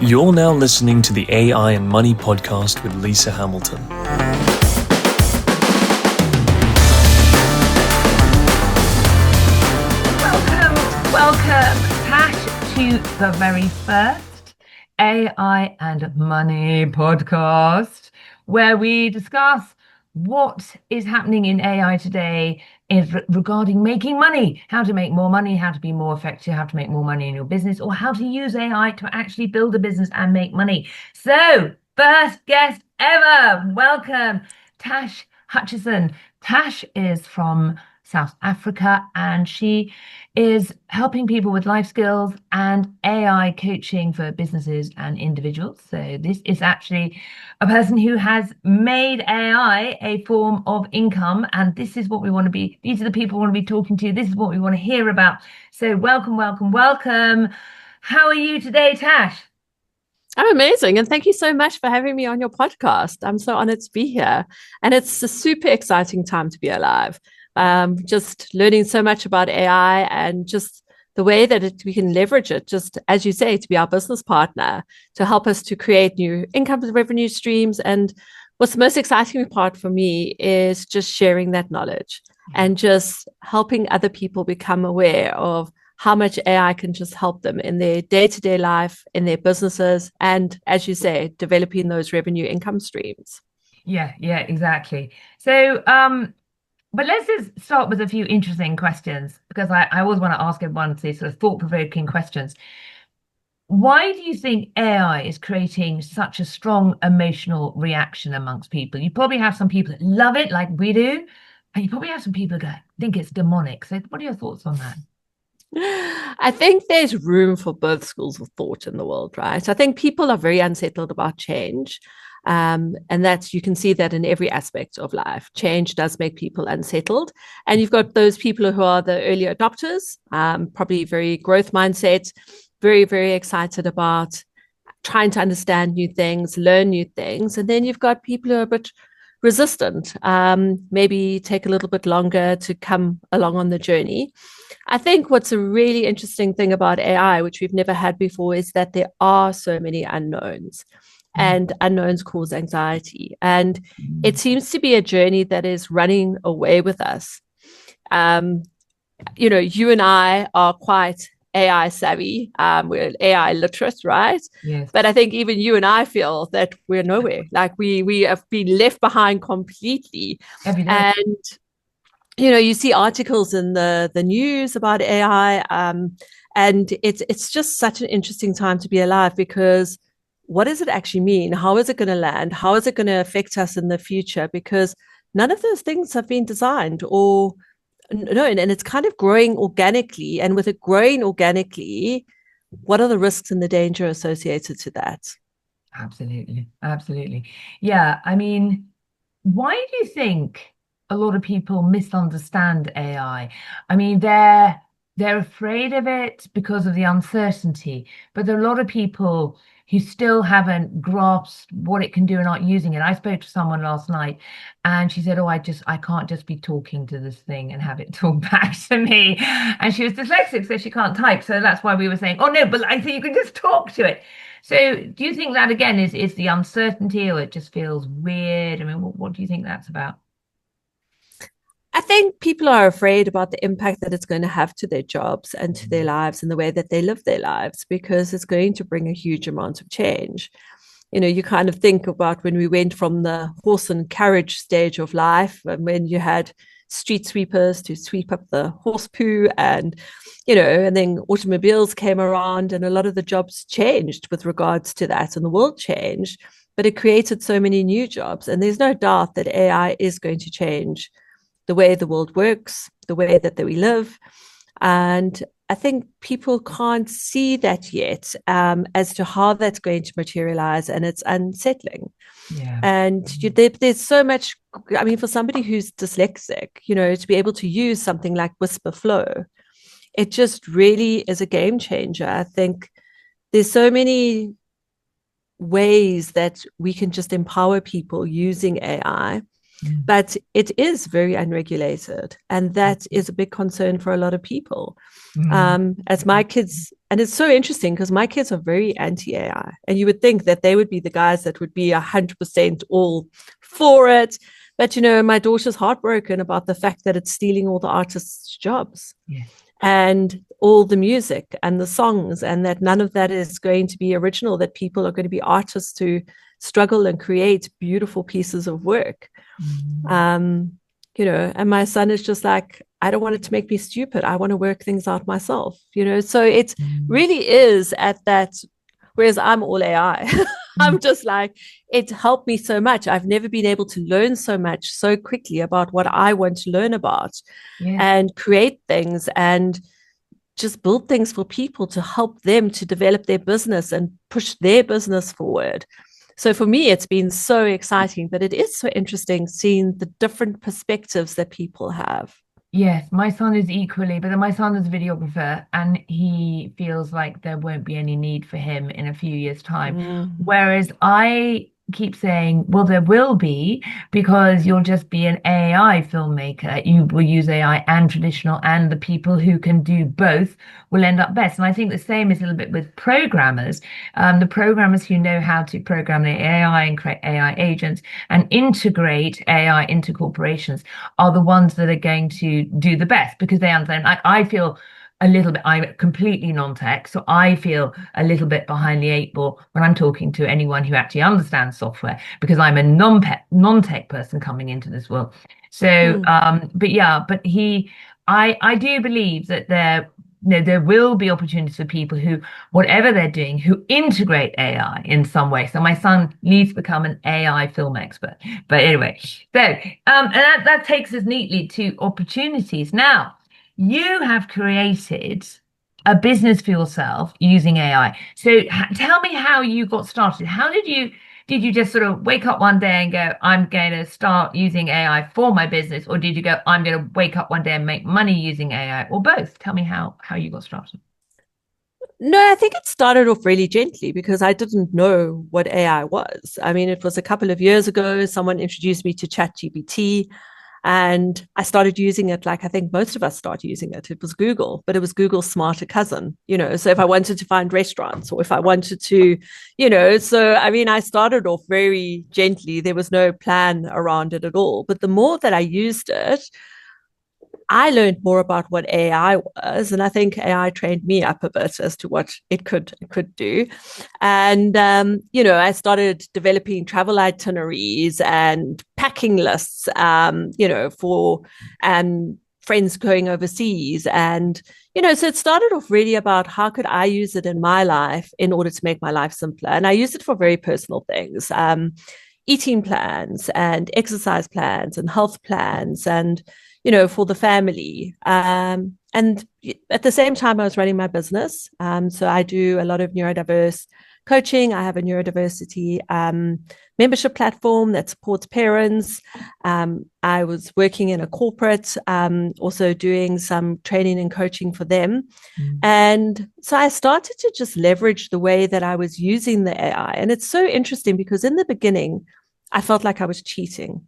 You're now listening to the AI and Money podcast with Lisa Hamilton. Welcome, Tash, to the very first AI and Money podcast, where we discuss what is happening in AI today regarding making money, how to make more money, how to be more effective, how to make more money in your business, or how to use AI to actually build a business and make money. So, first guest ever, welcome, Tash Hutcheson. Tash is from South Africa, and she is helping people with life skills and AI coaching for businesses and individuals. So this is actually a person who has made AI a form of income, and this is what we want to be. These are the people we want to be talking to. This is what we want to hear about. So welcome. How are you today, Tash? I'm amazing. And thank you so much for having me on your podcast. I'm so honored to be here. And it's a super exciting time to be alive. Just learning so much about AI and just the way that we can leverage it, just as you say, to be our business partner, to help us to create new income and revenue streams. And what's the most exciting part for me is just sharing that knowledge and just helping other people become aware of how much AI can just help them in their day-to-day life, in their businesses, and as you say, developing those revenue income streams. Yeah, exactly. So, but let's just start with a few interesting questions, because I always want to ask everyone these sort of thought-provoking questions. Why do you think AI is creating such a strong emotional reaction amongst people? You probably have some people that love it like we do, and you probably have some people that think it's demonic. So what are your thoughts on that? I think there's room for both schools of thought in the world, right? I think people are very unsettled about change. And that's, you can see that in every aspect of life. Change does make people unsettled. And you've got those people who are the early adopters, probably very growth mindset, very, very excited about trying to understand new things, learn new things. And then you've got people who are a bit resistant, maybe take a little bit longer to come along on the journey. I think what's a really interesting thing about AI, which we've never had before, is that there are so many unknowns. And unknowns cause anxiety. And it seems to be a journey that is running away with us. You and I are quite AI savvy. We're AI literate, right? Yes. But I think even you and I feel that we're nowhere. Like we have been left behind completely. Every day. And you see articles in the news about AI, and it's just such an interesting time to be alive, because what does it actually mean? How is it going to land? How is it going to affect us in the future? Because none of those things have been designed and it's kind of growing organically. And with it growing organically, what are the risks and the danger associated to that? Absolutely. Yeah, I mean, why do you think a lot of people misunderstand AI? I mean, they're afraid of it because of the uncertainty, but there are a lot of people who still haven't grasped what it can do and aren't using it. I spoke to someone last night, and she said, I can't just be talking to this thing and have it talk back to me. And she was dyslexic, so she can't type. So that's why we were saying, oh no, but I think you can just talk to it. So do you think that, again, is the uncertainty, or it just feels weird? I mean, what do you think that's about? I think people are afraid about the impact that it's going to have to their jobs and to their lives and the way that they live their lives, because it's going to bring a huge amount of change. You kind of think about when we went from the horse and carriage stage of life, and when you had street sweepers to sweep up the horse poo, and then automobiles came around, and a lot of the jobs changed with regards to that, and the world changed, but it created so many new jobs. And there's no doubt that AI is going to change the way the world works, the way that we live. And I think people can't see that yet, as to how that's going to materialize, and it's unsettling. Yeah. And there's so much, I mean, for somebody who's dyslexic, to be able to use something like Whisper Flow, it just really is a game changer. I think there's so many ways that we can just empower people using AI. But it is very unregulated, and that is a big concern for a lot of people. As my kids, and it's so interesting because my kids are very anti-AI, and you would think that they would be the guys that would be 100% all for it. But, my daughter's heartbroken about the fact that it's stealing all the artists' jobs. Yeah. And all the music and the songs, and that none of that is going to be original, that people are going to be artists who struggle and create beautiful pieces of work. And my son is just like, I don't want it to make me stupid. I want to work things out myself, so it really is at that. Whereas I'm all AI, I'm just like, it helped me so much. I've never been able to learn so much so quickly about what I want to learn about and create things and just build things for people to help them to develop their business and push their business forward. So for me, it's been so exciting, but it is so interesting seeing the different perspectives that people have. Yes, my son is equally, but then my son is a videographer and he feels like there won't be any need for him in a few years' time. Whereas I keep saying, well, there will be, because you'll just be an AI filmmaker. You will use AI and traditional, and the people who can do both will end up best. And I think the same is a little bit with programmers. The programmers who know how to program the AI and create AI agents and integrate AI into corporations are the ones that are going to do the best, because they understand. I feel a little bit, I'm completely non-tech, so I feel a little bit behind the eight ball when I'm talking to anyone who actually understands software, because I'm a non-tech person coming into this world. So, I do believe that there will be opportunities for people who, whatever they're doing, who integrate AI in some way. So my son needs to become an AI film expert. But anyway, so and that takes us neatly to opportunities. Now, you have created a business for yourself using AI. So tell me how you got started. How did you just sort of wake up one day and go, I'm going to start using AI for my business? Or did you go, I'm going to wake up one day and make money using AI? Or both? Tell me how you got started. No, I think it started off really gently because I didn't know what AI was. I mean, it was a couple of years ago, someone introduced me to ChatGPT. And I started using it like I think most of us start using it. It was Google, but it was Google's smarter cousin, So if I wanted to find restaurants or if I wanted to, so I mean, I started off very gently. There was no plan around it at all. But the more that I used it, I learned more about what AI was, and I think AI trained me up a bit as to what it could do. And I started developing travel itineraries and packing lists, for friends going overseas, and so it started off really about how could I use it in my life in order to make my life simpler, and I used it for very personal things. Eating plans and exercise plans and health plans and for the family. And at the same time, I was running my business. So I do a lot of neurodiverse coaching. I have a neurodiversity membership platform that supports parents. I was working in a corporate, also doing some training and coaching for them. And so I started to just leverage the way that I was using the AI. And it's so interesting because in the beginning, I felt like I was cheating.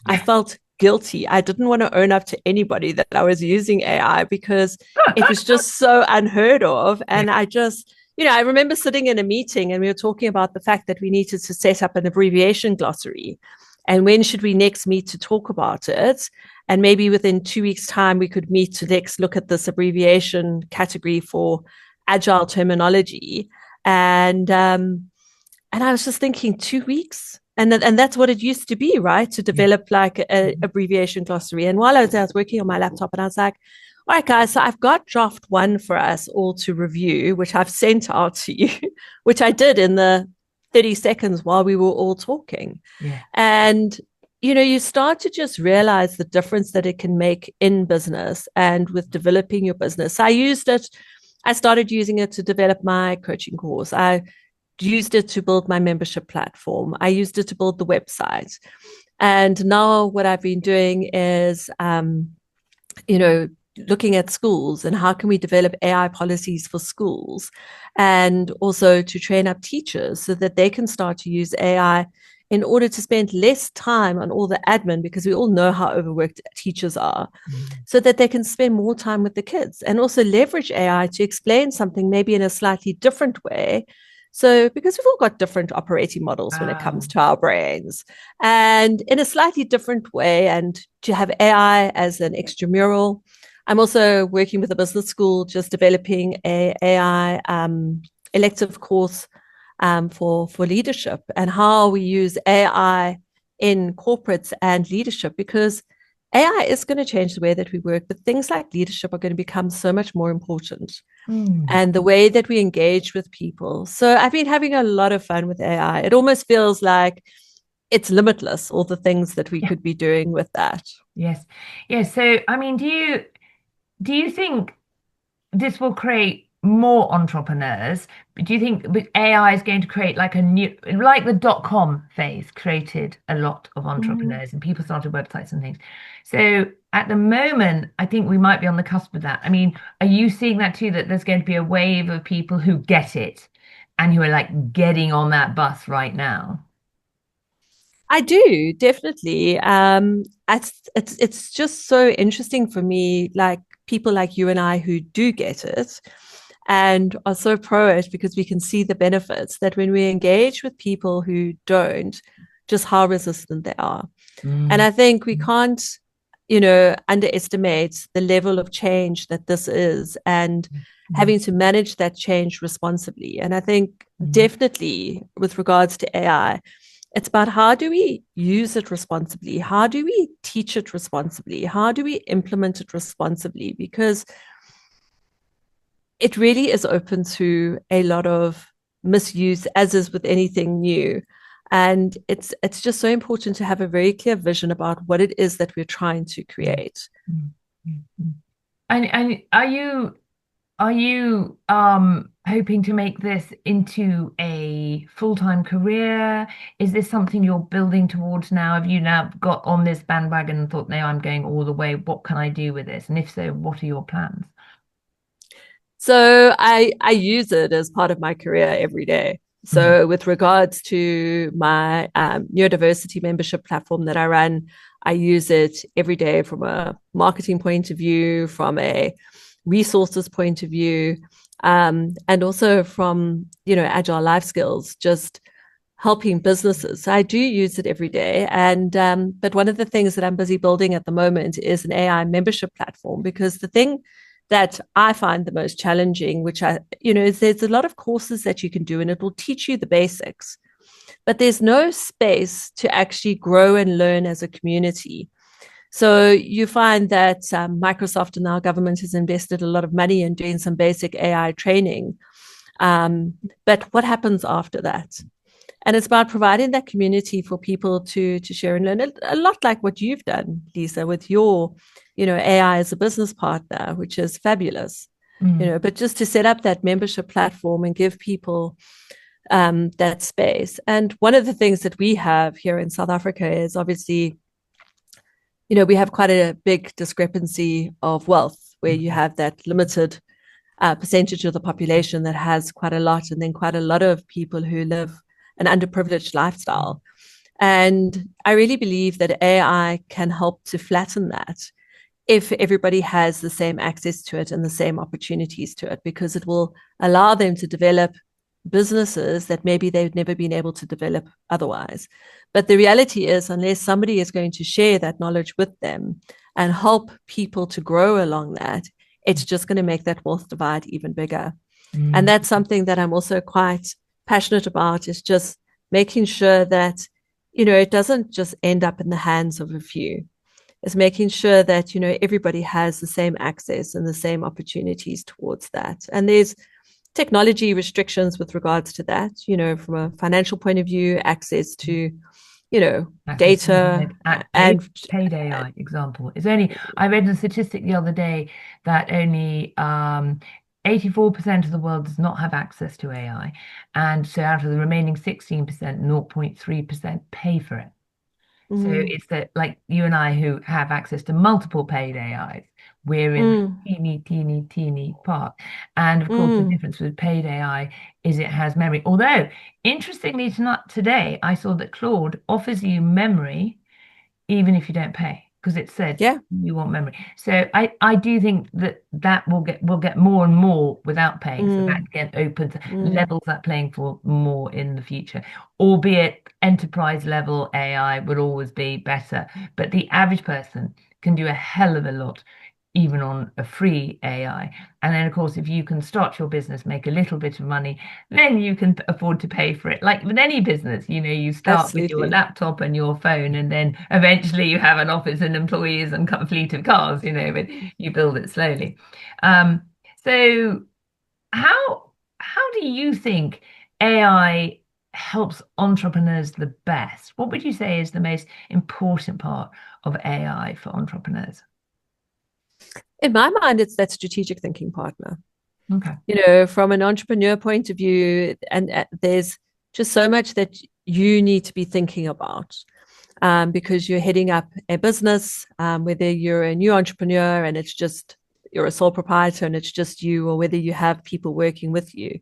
I felt guilty. I didn't want to own up to anybody that I was using AI because it was just so unheard of. And I just, I remember sitting in a meeting and we were talking about the fact that we needed to set up an abbreviation glossary. And when should we next meet to talk about it? And maybe within 2 weeks' time, we could meet to next look at this abbreviation category for agile terminology. And I was just thinking, 2 weeks? And that's what it used to be, right? To develop like an abbreviation glossary. And while I was working on my laptop, and I was like, all right, guys, so I've got draft 1 for us all to review, which I've sent out to you, which I did in the 30 seconds while we were all talking. Yeah. And, you start to just realize the difference that it can make in business and with developing your business. I started using it to develop my coaching course. I used it to build my membership platform. I used it to build the website. And now what I've been doing is, looking at schools and how can we develop AI policies for schools, and also to train up teachers so that they can start to use AI in order to spend less time on all the admin, because we all know how overworked teachers are, so that they can spend more time with the kids, and also leverage AI to explain something maybe in a slightly different way. So, because we've all got different operating models when it comes to our brains, and in a slightly different way, and to have AI as an extramural. I'm also working with a business school, just developing a AI elective course for leadership, and how we use AI in corporates and leadership, because AI is going to change the way that we work, but things like leadership are going to become so much more important, and the way that we engage with people. So I've been having a lot of fun with AI. It almost feels like it's limitless, all the things that we could be doing with that. Yes. Yes. So, I mean, do you think this will create more entrepreneurs? Do you think AI is going to create like a new, like the dot-com phase created a lot of entrepreneurs and people started websites and things? So at the moment, I think we might be on the cusp of that. I mean, are you seeing that too, that there's going to be a wave of people who get it and who are like getting on that bus right now? I do, definitely. It's just so interesting for me, like people like you and I who do get it and are so pro it, because we can see the benefits, that when we engage with people who don't, just how resistant they are. And I think we can't, underestimate the level of change that this is, and having to manage that change responsibly. And I think definitely with regards to AI, it's about how do we use it responsibly? How do we teach it responsibly? How do we implement it responsibly? Because it really is open to a lot of misuse, as is with anything new. And it's just so important to have a very clear vision about what it is that we're trying to create. And are you hoping to make this into a full-time career? Is this something you're building towards now? Have you now got on this bandwagon and thought, no, I'm going all the way. What can I do with this? And if so, what are your plans? So I use it as part of my career every day. So with regards to my neurodiversity membership platform that I run, I use it every day from a marketing point of view, from a resources point of view, and also from, agile life skills, just helping businesses. So I do use it every day. And but one of the things that I'm busy building at the moment is an AI membership platform, because the thing that I find the most challenging, which is there's a lot of courses that you can do and it will teach you the basics, but there's no space to actually grow and learn as a community. So you find that Microsoft and our government has invested a lot of money in doing some basic AI training. But what happens after that? And it's about providing that community for people to share and learn, a lot like what you've done, Lisa, with your, AI as a business partner, which is fabulous. But just to set up that membership platform and give people that space. And one of the things that we have here in South Africa is obviously, we have quite a big discrepancy of wealth, where you have that limited percentage of the population that has quite a lot, and then quite a lot of people who live an underprivileged lifestyle. And I really believe that AI can help to flatten that, if everybody has the same access to it and the same opportunities to it, because it will allow them to develop businesses that maybe they've never been able to develop otherwise. But the reality is, unless somebody is going to share that knowledge with them and help people to grow along that, it's just going to make that wealth divide even bigger. And that's something that I'm also quite passionate about, is just making sure that, it doesn't just end up in the hands of a few. It's making sure that, everybody has the same access and the same opportunities towards that. And there's technology restrictions with regards to that, from a financial point of view, access to, data and paid AI example is only, I read a statistic the other day that only 84% of the world does not have access to AI. And so out of the remaining 16%, 0.3% pay for it. So it's that, like you and I who have access to multiple paid AIs, we're in Mm. teeny part. And of course, the Mm. difference with paid AI is it has memory. Although, interestingly, today I saw that Claude offers you memory even if you don't pay, because it said Yeah. you want memory. So I do think that will get more and more without paying. So that Mm. again opens Mm. levels that playing for more in the future. Albeit enterprise level AI would always be better, but the average person can do a hell of a lot even on a free AI. And then, of course, if you can start your business, make a little bit of money, then you can afford to pay for it. Like with any business, you start with your Absolutely. laptop and your phone, and then eventually you have an office and employees and a fleet of cars, but you build it slowly. So how do you think AI helps entrepreneurs the best? What would you say is the most important part of AI for entrepreneurs? In my mind, it's that strategic thinking partner. Okay. From an entrepreneur point of view, and there's just so much that you need to be thinking about, because you're heading up a business, whether you're a new entrepreneur and you're a sole proprietor and it's just you, or whether you have people working with you.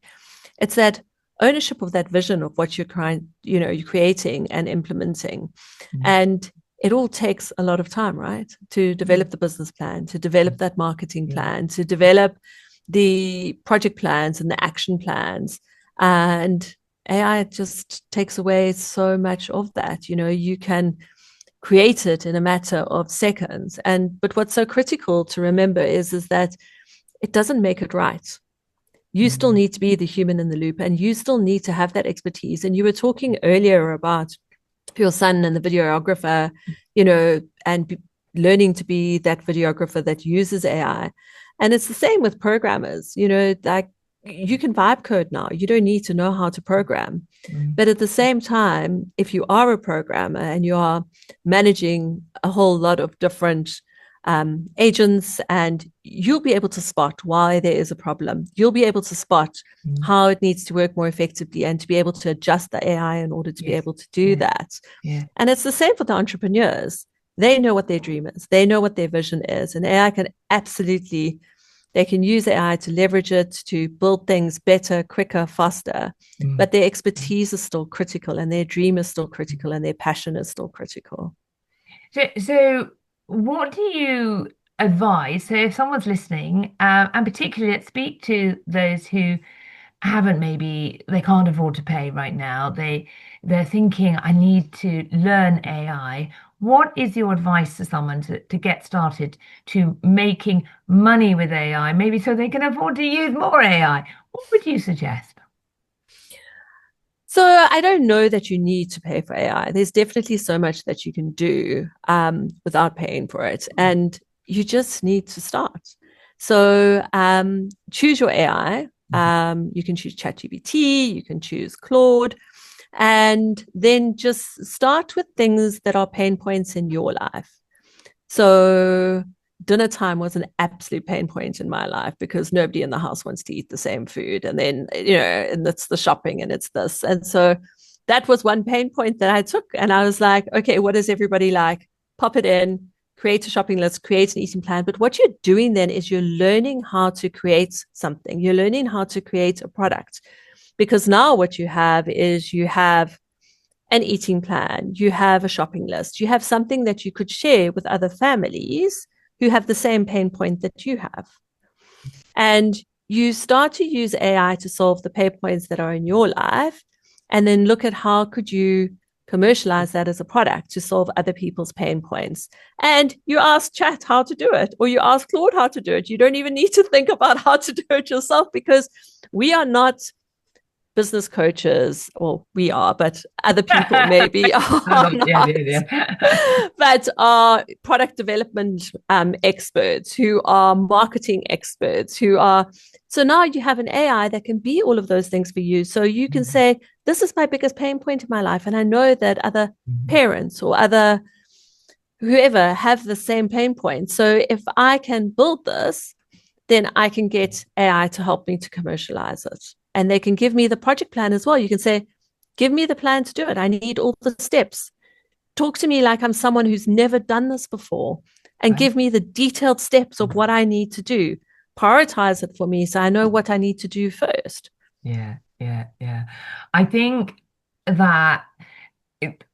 It's that ownership of that vision of what you're creating and implementing. Mm. And it all takes a lot of time, right? To develop the business plan, to develop that marketing plan, to develop the project plans and the action plans. And AI just takes away so much of that. You can create it in a matter of seconds. But what's so critical to remember is that it doesn't make it right. You still need to be the human in the loop, and you still need to have that expertise. And you were talking earlier about your son and the videographer, and learning to be that videographer that uses AI. And it's the same with programmers, like you can vibe code now. You don't need to know how to program. But at the same time, if you are a programmer and you are managing a whole lot of different agents, and you'll be able to spot why there is a problem. You'll be able to spot how it needs to work more effectively and to be able to adjust the AI in order to be able to do that. Yeah. And it's the same for the entrepreneurs. They know what their dream is. They know what their vision is. And AI can they can use AI to leverage it to build things better, quicker, faster. But their expertise is still critical, and their dream is still critical, and their passion is still critical. So what do you advise? So if someone's listening, and particularly let's speak to those who maybe they can't afford to pay right now. They're thinking, I need to learn AI. What is your advice to someone to get started to making money with AI, maybe so they can afford to use more AI? What would you suggest? So I don't know that you need to pay for AI. There's definitely so much that you can do without paying for it. And you just need to start. So choose your AI. You can choose ChatGPT, you can choose Claude, and then just start with things that are pain points in your life. So dinner time was an absolute pain point in my life because nobody in the house wants to eat the same food. And then, and it's the shopping and it's this. And so that was one pain point that I took. And I was like, okay, what does everybody like? Pop it in, create a shopping list, create an eating plan. But what you're doing then is you're learning how to create something. You're learning how to create a product. Because now what you have is you have an eating plan, you have a shopping list, you have something that you could share with other families who have the same pain point that you have. And you start to use AI to solve the pain points that are in your life, and then look at how could you commercialize that as a product to solve other people's pain points. And you ask Chat how to do it, or you ask Claude how to do it. You don't even need to think about how to do it yourself, because we are not business coaches, or we are, but other people maybe are not, but are product development experts, who are marketing experts, so now you have an AI that can be all of those things for you. So you can say, this is my biggest pain point in my life, and I know that other parents or other whoever have the same pain point. So if I can build this, then I can get AI to help me to commercialize it. And they can give me the project plan as well. You can say, give me the plan to do it. I need all the steps. talk to me like I'm someone who's never done this before, and give me the detailed steps of what I need to do. Prioritize it for me so I know what I need to do first. Yeah. I think that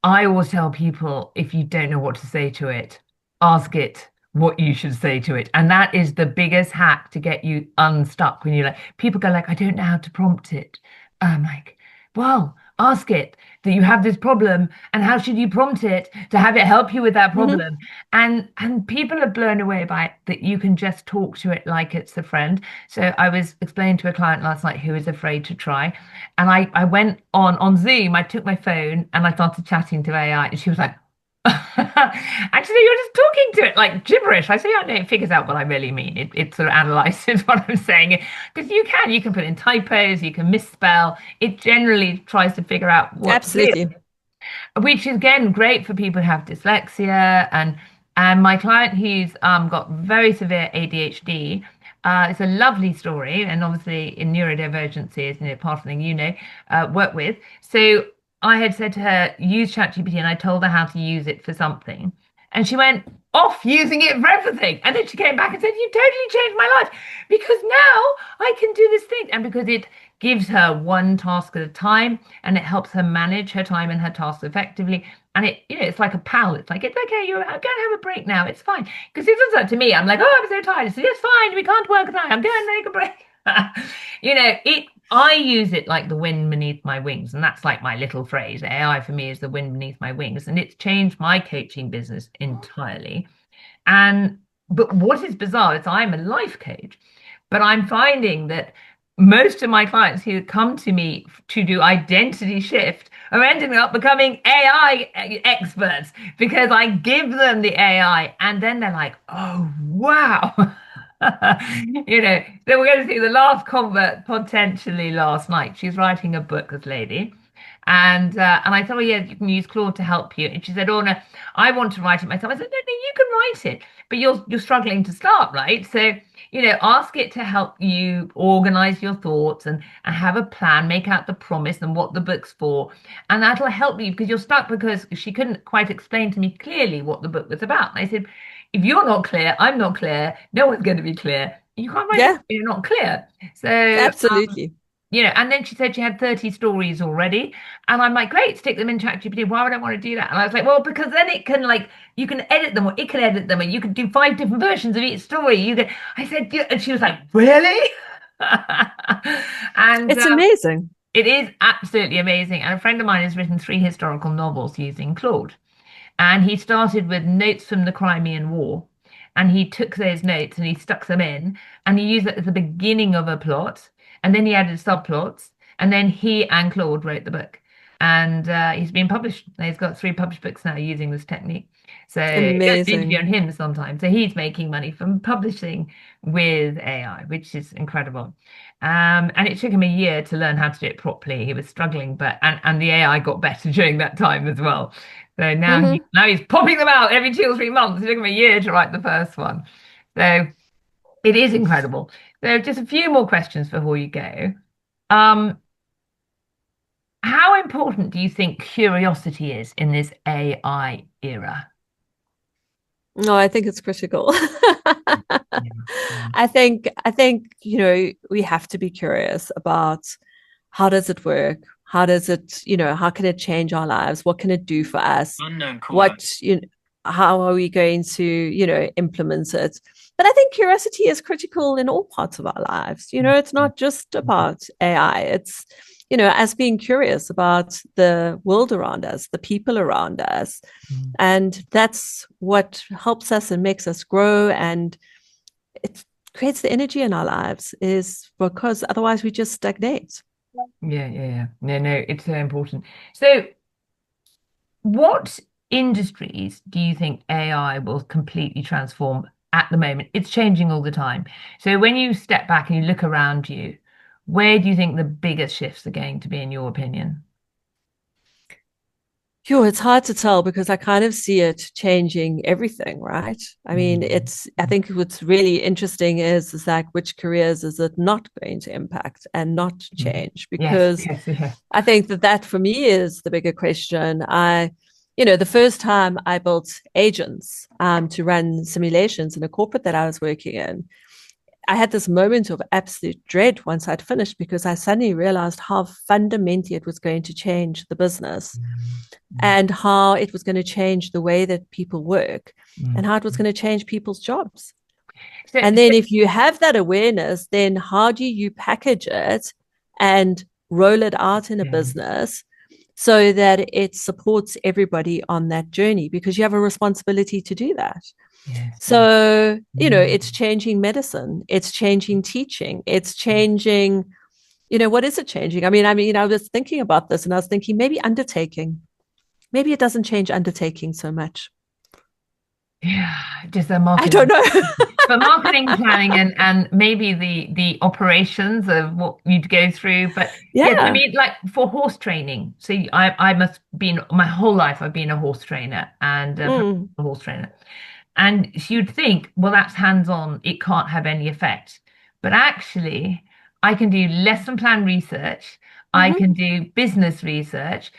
I always tell people, if you don't know what to say to it, ask it what you should say to it. And that is the biggest hack to get you unstuck when you're like, people go like, I don't know how to prompt it. I'm like, well, ask it that you have this problem and how should you prompt it to have it help you with that problem. And people are blown away by it, that you can just talk to it like it's a friend. So I was explaining to a client last night who is afraid to try, and I went on Zoom, I took my phone and I started chatting to AI, and she was like, actually, you're just talking to it like gibberish. I say, yeah, no, it figures out what I really mean. It sort of analyzes what I'm saying, because you can put in typos, you can misspell. It generally tries to figure out what. Absolutely. Which is again great for people who have dyslexia, and my client who's got very severe ADHD. It's a lovely story, and obviously in neurodivergency is part of the thing work with. So I had said to her, use ChatGPT, and I told her how to use it for something. And she went off using it for everything. And then she came back and said, you totally changed my life, because now I can do this thing. And because it gives her one task at a time, and it helps her manage her time and her tasks effectively. And it's like a pal. It's like, it's okay, I'm going to have a break now. It's fine. Because it does that to me. I'm like, oh, I'm so tired. So it's fine. We can't work tonight. I'm going to take a break. I use it like the wind beneath my wings, and that's like my little phrase. AI for me is the wind beneath my wings, and it's changed my coaching business entirely. But what is bizarre is I'm a life coach, but I'm finding that most of my clients who come to me to do identity shift are ending up becoming AI experts, because I give them the AI and then they're like, oh, wow. So we're going to see the last convert potentially last night. She's writing a book, this lady. And I thought, yeah, you can use Claude to help you. And she said, oh, no, I want to write it myself. I said, no, you can write it, but you're struggling to start, right? So, ask it to help you organize your thoughts and have a plan, make out the promise and what the book's for. And that'll help you, because you're stuck, because she couldn't quite explain to me clearly what the book was about. And I said, if you're not clear, I'm not clear, no one's going to be clear. You can't write it if you're not clear. So absolutely. And then she said she had 30 stories already. And I'm like, great, stick them in ChatGPT. Why would I want to do that? And I was like, well, because then it can, you can edit them, or it can edit them, and you can do 5 different versions of each story. I said, yeah. And she was like, really? And it's amazing. It is absolutely amazing. And a friend of mine has written 3 historical novels using Claude. And he started with notes from the Crimean War. And he took those notes and he stuck them in, and he used it at the beginning of a plot. And then he added subplots, and then he and Claude wrote the book. And he's been published. He's got 3 published books now using this technique. So just interview on him sometimes. So he's making money from publishing with AI, which is incredible. And it took him a year to learn how to do it properly. He was struggling, but and the AI got better during that time as well. So now he's popping them out every 2 or 3 months. It took him a year to write the first one. So it is incredible. So just a few more questions before you go. How important do you think curiosity is in this AI era? No, I think it's critical. I think we have to be curious about, how does it work? How does it, how can it change our lives? What can it do for us? How are we going to, implement it? But I think curiosity is critical in all parts of our lives. It's not just about AI. It's, us being curious about the world around us, the people around us. And that's what helps us and makes us grow. And it creates the energy in our lives, is because otherwise we just stagnate. Yeah. No, it's so important. So what industries do you think AI will completely transform at the moment? It's changing all the time. So when you step back and you look around you, where do you think the biggest shifts are going to be, in your opinion? It's hard to tell, because I kind of see it changing everything, right? I mean, I think what's really interesting is like, which careers is it not going to impact and not change? Because yes. I think that for me is the bigger question. I the first time I built agents to run simulations in a corporate that I was working in, I had this moment of absolute dread once I'd finished, because I suddenly realized how fundamentally it was going to change the business and how it was going to change the way that people work and how it was going to change people's jobs. And then if you have that awareness, then how do you package it and roll it out in a business so that it supports everybody on that journey? Because you have a responsibility to do that. So, it's changing medicine, it's changing teaching, it's changing, what is it changing? I mean, I was thinking about this and I was thinking maybe undertaking. Maybe it doesn't change undertaking so much. Yeah, just a marketing. I don't know. But marketing planning and maybe the operations of what you'd go through. But yeah, I mean, like for horse training. So I must been my whole life I've been a horse trainer and a horse trainer. And you'd think, well, that's hands-on, it can't have any effect. But actually, I can do lesson plan research, I can do business research.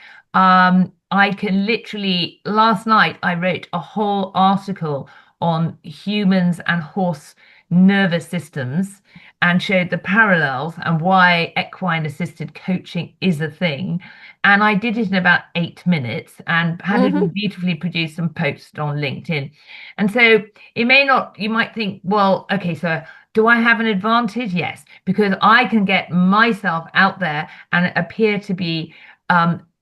I can literally, last night, I wrote a whole article on humans and horse nervous systems and showed the parallels and why equine assisted coaching is a thing. And I did it in about 8 minutes and had it beautifully produced and posted on LinkedIn. And so it may not, you might think, well, okay, so do I have an advantage? Yes, because I can get myself out there and appear to be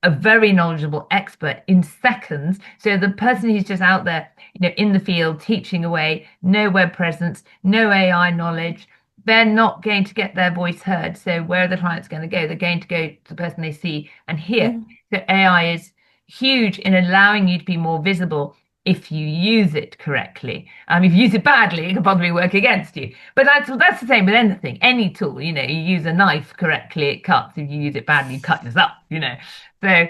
a very knowledgeable expert in seconds. So the person who's just out there, in the field teaching away, no web presence, no AI knowledge, they're not going to get their voice heard. So where are the clients going to go? They're going to go to the person they see and hear. So AI is huge in allowing you to be more visible if you use it correctly. If you use it badly, it can probably work against you. But that's the same with anything, any tool. You use a knife correctly, it cuts. If you use it badly, you cut yourself. So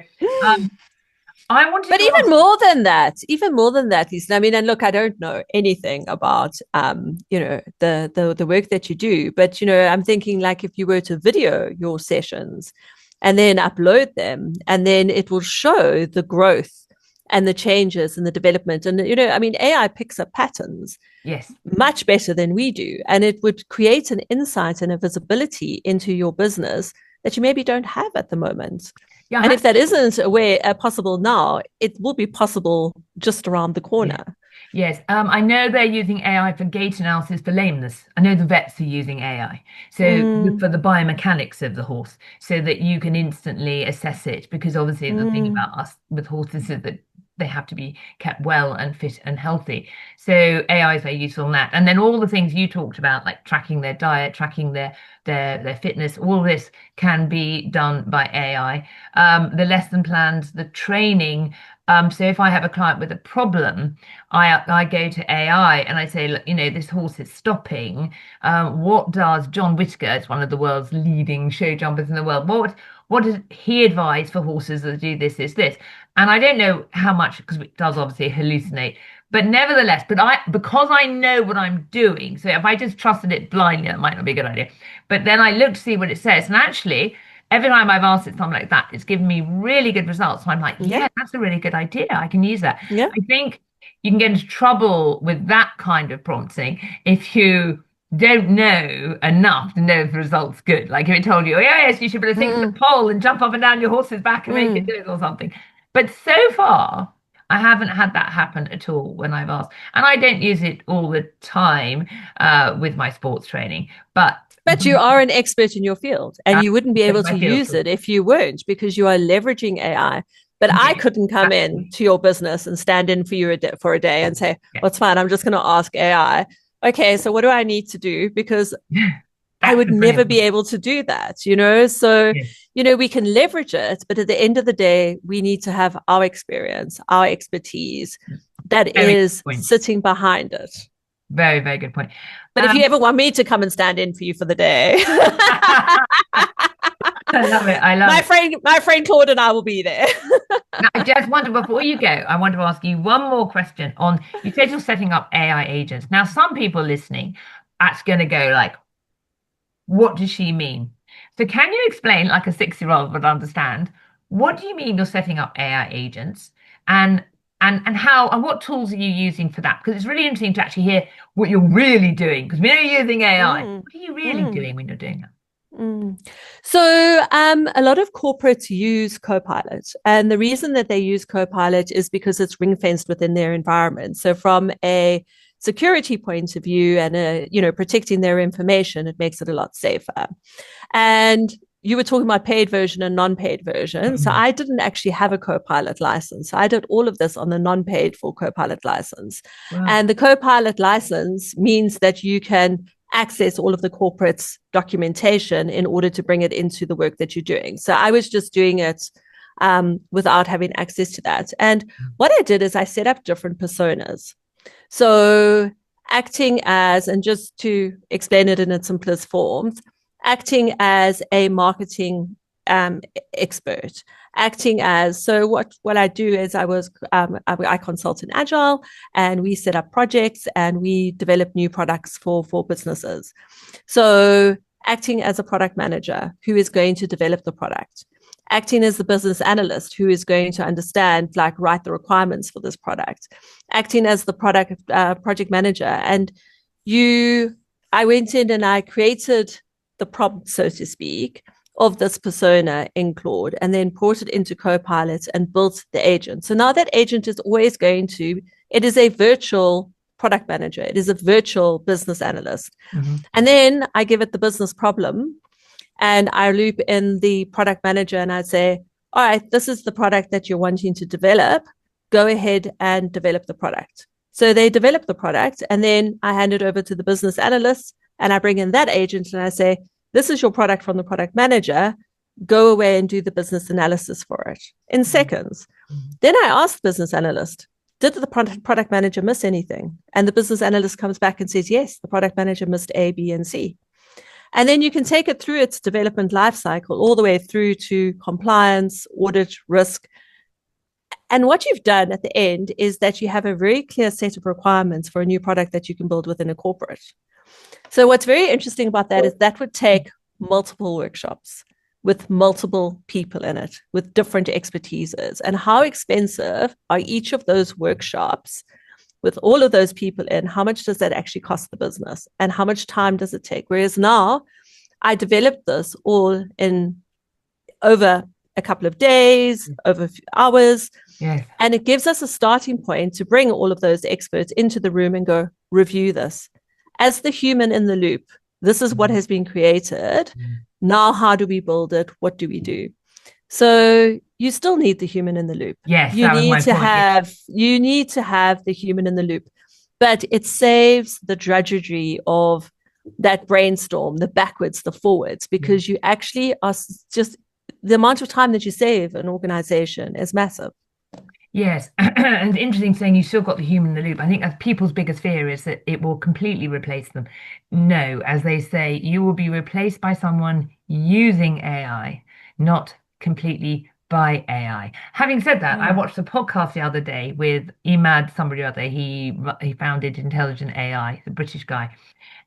I wanted but even more than that, Lisa, I mean, and look, I don't know anything about the work that you do, but I'm thinking, like, if you were to video your sessions and then upload them, and then it will show the growth and the changes and the development. And, I mean, AI picks up patterns much better than we do. And it would create an insight and a visibility into your business that you maybe don't have at the moment. Yeah, and if that isn't possible now, it will be possible just around the corner. Yes, I know they're using AI for gait analysis for lameness. I know the vets are using AI. So for the biomechanics of the horse, so that you can instantly assess it. Because obviously the thing about us with horses is that they have to be kept well and fit and healthy. So AI is very useful in that. And then all the things you talked about, like tracking their diet, tracking their fitness, all this can be done by AI. The lesson plans, the training. So if I have a client with a problem, I go to AI and I say, look, this horse is stopping. What does John Whitaker, it's one of the world's leading show jumpers in the world, what does he advise for horses that do this? And I don't know how much, because it does obviously hallucinate, but nevertheless, because I know what I'm doing, so if I just trusted it blindly, that might not be a good idea. But then I look to see what it says. And actually, every time I've asked it something like that, it's given me really good results. So I'm like, yeah, that's a really good idea. I can use that. Yeah. I think you can get into trouble with that kind of prompting if you don't know enough to know if the result's good. Like if it told you, oh, yes, you should be able to sink the pole and jump up and down your horse's back and make it do it or something. But so far, I haven't had that happen at all when I've asked. And I don't use it all the time with my sports training. But you are an expert in your field, and you wouldn't be able to use it if you weren't, because you are leveraging AI. But I couldn't come in to your business and stand in for you for a day and say, well, it's fine, I'm just going to ask AI, okay, so what do I need to do? Because I would never be able to do that, So, we can leverage it, but at the end of the day, we need to have our experience, our expertise that is sitting behind it. Very, very good point. But if you ever want me to come and stand in for you for the day, I love it. My friend Claude and I will be there. Now, I just wonder, before you go, I want to ask you one more question on, you said you're setting up AI agents. Now, some people listening, that's going to go like, what does she mean? So can you explain, like a 6-year-old would understand, what do you mean you're setting up AI agents? and and what tools are you using for that? Because it's really interesting to actually hear what you're really doing, because we know you're using AI. Mm, What are you really mm, doing when you're doing that? mm. So, a lot of corporates use Copilot, and the reason that they use Copilot is because it's ring fenced within their environment. So, from a security point of view and protecting their information, it makes it a lot safer. And you were talking about paid version and non-paid version. So I didn't actually have a Copilot license. I did all of this on the non-paid for Copilot license. Wow. And the Copilot license means that you can access all of the corporate's documentation in order to bring it into the work that you're doing. So I was just doing it without having access to that. And what I did is I set up different personas. So acting as, and just to explain it in its simplest forms, acting as a marketing expert, acting as, so what I do is I consult in Agile, and we set up projects and we develop new products for businesses. So acting as a product manager who is going to develop the product, acting as the business analyst who is going to understand, like, write the requirements for this product, acting as the project manager. And I went in and I created the prompt, so to speak, of this persona in Claude, and then brought it into Copilot and built the agent. So now that agent is always it is a virtual product manager. It is a virtual business analyst. Mm-hmm. And then I give it the business problem, and I loop in the product manager and I say, all right, this is the product that you're wanting to develop. Go ahead and develop the product. So they develop the product, and then I hand it over to the business analyst, and I bring in that agent and I say, this is your product from the product manager. Go away and do the business analysis for it in seconds. Mm-hmm. Then I ask the business analyst, did the product manager miss anything? And the business analyst comes back and says, yes, the product manager missed A, B, and C. And then you can take it through its development lifecycle all the way through to compliance, audit, risk. And what you've done at the end is that you have a very clear set of requirements for a new product that you can build within a corporate. So what's very interesting about that is that would take multiple workshops with multiple people in it, with different expertises. And how expensive are each of those workshops with all of those people in? How much does that actually cost the business? And how much time does it take? Whereas now I developed this all in over a couple of days, over a few hours. Yes. And it gives us a starting point to bring all of those experts into the room and go, review this. As the human in the loop, this is what has been created. Now, how do we build it? What do we do? So you still need the human in the loop. Yes, you need to have the human in the loop, but it saves the drudgery of that brainstorm, the backwards, the forwards, because you actually are just, the amount of time that you save an organization is massive. Yes, and it's interesting saying you still got the human in the loop. I think that's people's biggest fear, is that it will completely replace them. No, as they say, you will be replaced by someone using AI, not completely by AI. Having said that, I watched a podcast the other day with Emad somebody or other. He founded Intelligent AI, the British guy,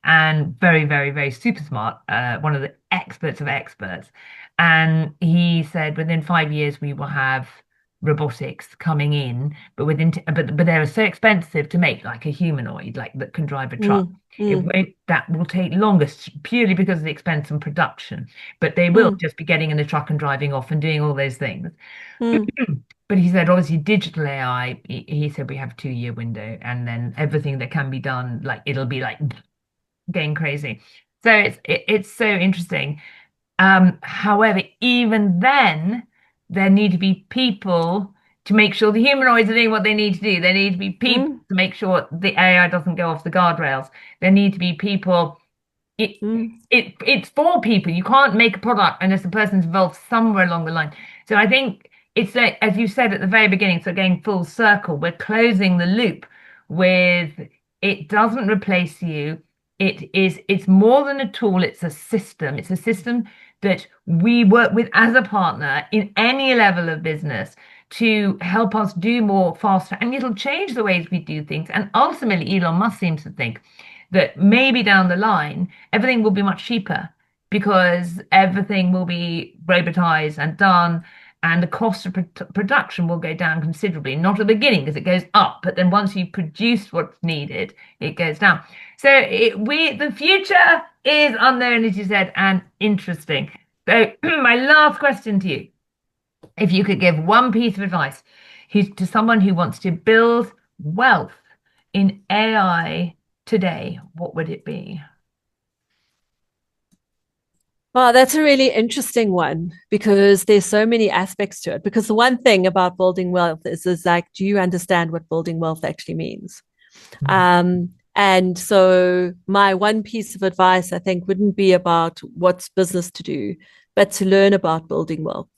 and very, very, very super smart, one of the experts of experts. And he said within 5 years we will have robotics coming in, but but they're so expensive to make, like a humanoid, like that can drive a truck. That will take longer purely because of the expense and production, but they will just be getting in the truck and driving off and doing all those things. But he said obviously digital AI, he said we have a 2-year window, and then everything that can be done, like, it'll be like going crazy. So it's so interesting. However, even then there need to be people to make sure the humanoids are doing what they need to do. There need to be people to make sure the AI doesn't go off the guardrails. There need to be people. It's for people. You can't make a product unless the person's involved somewhere along the line. So I think it's like, as you said at the very beginning, so going full circle, we're closing the loop with, it doesn't replace you. It's more than a tool. It's a system. It's a system that we work with as a partner in any level of business to help us do more faster, and it'll change the ways we do things. And ultimately, Elon Musk seems to think that maybe down the line, everything will be much cheaper because everything will be robotized and done. and the cost of production will go down considerably. Not at the beginning because it goes up, but then once you produce what's needed, it goes down. So the future is unknown, as you said, and interesting. So my last question to you, if you could give one piece of advice to someone who wants to build wealth in AI today, what would it be? Well, that's a really interesting one because there's so many aspects to it. Because the one thing about building wealth is like, do you understand what building wealth actually means? And so my one piece of advice, I think, wouldn't be about what's business to do, but to learn about building wealth,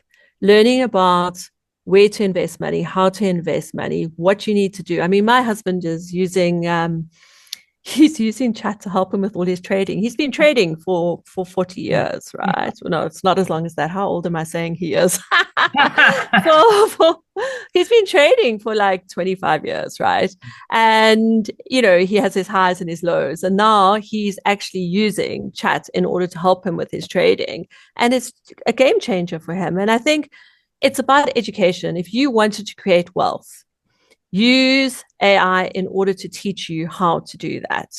learning about where to invest money, how to invest money, what you need to do. I mean, my husband is using he's using chat to help him with all his trading. He's been trading for 40 years, right? Well, no, it's not as long as that. How old am I saying he is? He's been trading for like 25 years, right? And, he has his highs and his lows. And now he's actually using chat in order to help him with his trading. And it's a game changer for him. And I think it's about education. If you wanted to create wealth, use AI in order to teach you how to do that.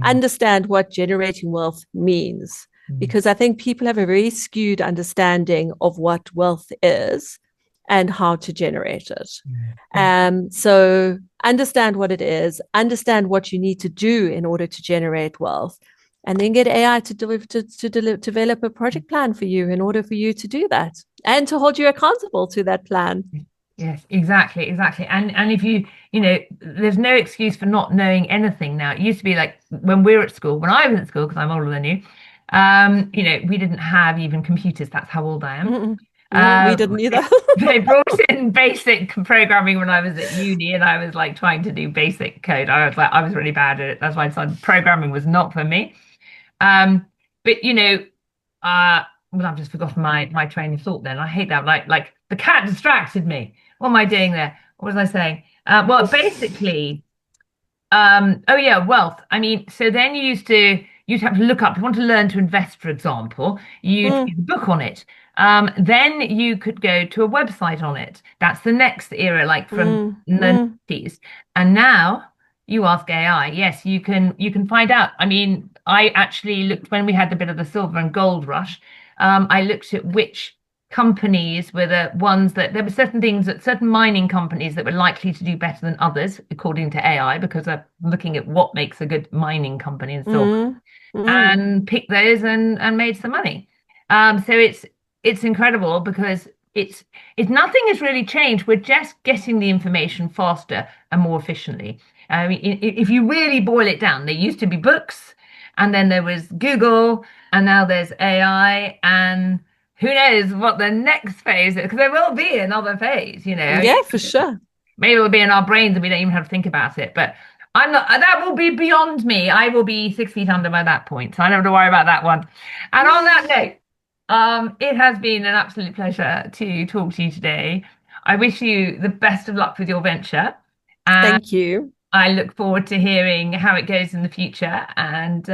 Understand what generating wealth means, because I think people have a very skewed understanding of what wealth is and how to generate it. So understand what it is, understand what you need to do in order to generate wealth, and then get AI to develop a project plan for you in order for you to do that and to hold you accountable to that plan. Yes, exactly. And if there's no excuse for not knowing anything now. It used to be like when we were at school, when I was at school, because I'm older than you, we didn't have even computers. That's how old I am. We didn't either. They brought in basic programming when I was at uni, and I was like trying to do basic code. I was really bad at it. That's why I decided programming was not for me. Well, I've just forgotten my train of thought then. I hate that. Like the cat distracted me. What am I doing there? What was I saying? Well, basically, wealth. I mean, so then you'd have to look up, you want to learn to invest, for example, you'd read a book on it. Then you could go to a website on it. That's the next era, like from the 90s. And now you ask AI. Yes, you can find out. I mean, I actually looked when we had a bit of the silver and gold rush. I looked at which companies were the ones that there were certain mining companies that were likely to do better than others, according to AI, because I'm looking at what makes a good mining company and so on, and picked those and made some money. So it's incredible because it's nothing has really changed. We're just getting the information faster and more efficiently. I mean, if you really boil it down, there used to be books, and then there was Google, and now there's AI, and who knows what the next phase is, because there will be another phase, Yeah, for sure. Maybe it'll be in our brains and we don't even have to think about it, but that will be beyond me. I will be 6 feet under by that point, so I don't have to worry about that one. And on that note, it has been an absolute pleasure to talk to you today. I wish you the best of luck with your venture. Thank you. I look forward to hearing how it goes in the future and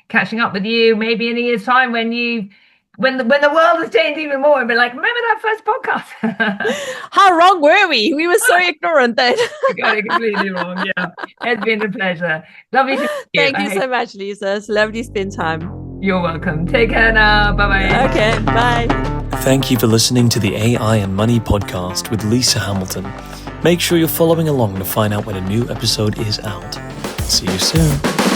catching up with you maybe in a year's time when the world has changed even more and be like, remember that first podcast? How wrong were we? We were so ignorant then. You got it completely wrong. Yeah, it's been a pleasure. Lovely to meet you. Thank you so much, Lisa. It's lovely to spend time. You're welcome. Take care now. Bye-bye. Okay, bye. Thank you for listening to the AI and Money podcast with Lisa Hamilton. Make sure you're following along to find out when a new episode is out. See you soon.